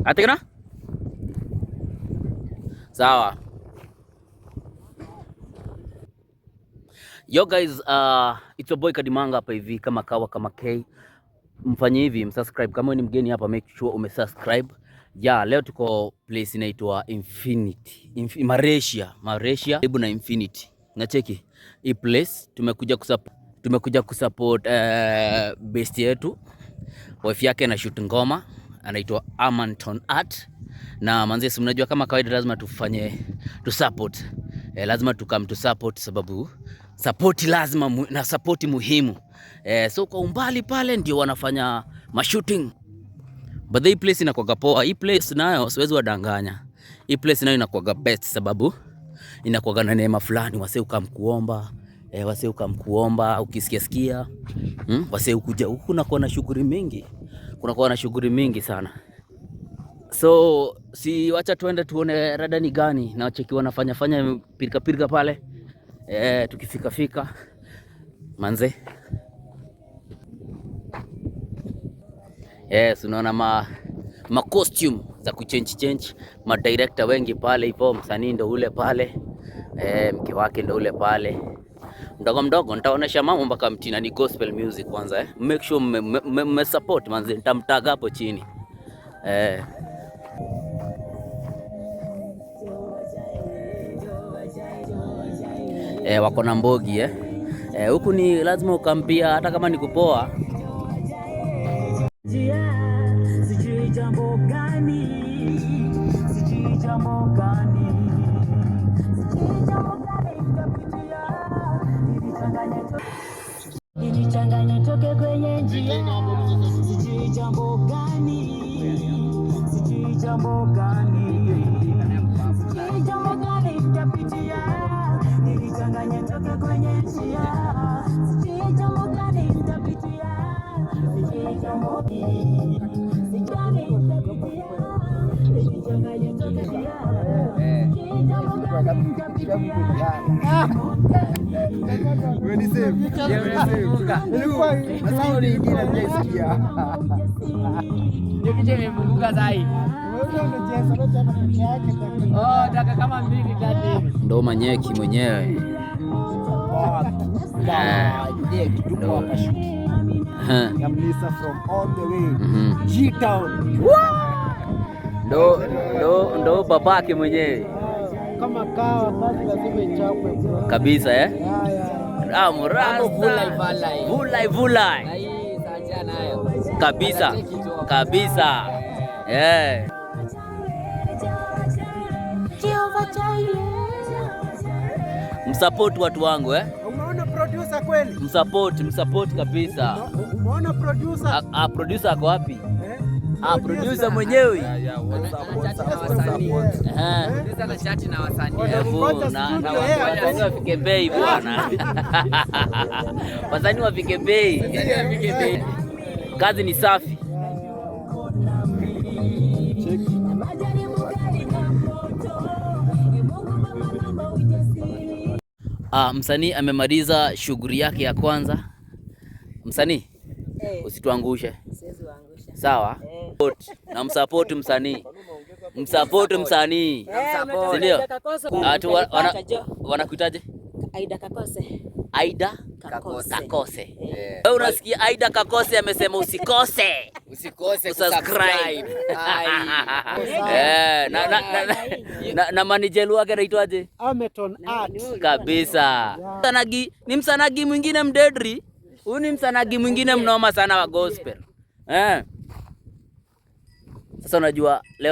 Atikana? Sawa. Yo guys, it's your boy Kadimanga hapa hivi kama kawa kama K. Mfanye hivi, msubscribe kama ni mgeni hapa, make sure umesubscribe. Ya, leo tuko place inaitwa Infinity. Malaysia, karibu na Infinity. Nacheki. Hii place tumekuja kusupport best yetu. Wife yake na shoot ngoma, anaitwa Amanton Art. Na manze, mnajua kama kawaida lazima support. Lazima tukam to support sababu support lazima na support muhimu. So kwa umbali pale ndio wanafanya shooting. But hii place inakuwa poa. Hii place nayo siwezi wadanganya. Hii place nayo inakuwa best sababu inakuwa na neema fulani, wasee ukamkuomba, ukisikia wasee ukuja huku na kuwa na shughuli mingi. Kunakuwa na shughuli mingi sana. So si wacha tuende tuone rada ni gani na wacheki wanafanya pirika pale. Tukifika manze. Yes, unaona ma costume za kuchange ma director wengi pale hivyo, msanii ndo ule pale, mke wake ndo ule pale. Mdogo nitaonesha mambo mpaka mtina ni gospel music kwanza. Make sure me support manze, nitamtag hapo chini. Wako na mbogi huku ni lazima ukampia hata kama ni kupoa. Sijui jambo gani ilichanganya toke kwenye njia. Sijui jambo gani nitapitia. Nilichanganya toke kwenye njia. Sijui jambo gani nitapitia. Sijui jambo gani nitapitia. Nilichanganya toke njia. Sijui jambo gani nitapitia. Wewe save. Ilikuwa nasao ni jina pia isikia. Nikije nimefunguka sai. Daka kama 2-3 ndo Manyeki mwenyewe. Kamlisa from all the way G-Town. Ndo babake mwenyewe. Kama kawa basi lazima ichapwe kabisa Murasta vulai kabisa Msupport watu wangu Umeona producer kweli? Msupport kabisa. Umeona producer? Producer ako wapi? Producer mwenyewe. Producer na shati na wasanii. Na wasanii wafike bei bwana. Wasanii wafike bei. Kazi ni safi. Msanii amemaliza shughuli yake ya kwanza. Msanii usituangushe. Sawa? Na msupport msanii. Ndio. Wanakuitaje? Aida Kakose. Wewe unasikia Aida Kakose amesema usikose subscribe. Na manager wake anaitwaje? Amanton Art. Kabisa. Ni msanagi mwingine mdedri. Huyu ni msanagi mwingine mnoma sana wa gospel. Sasa unajua leo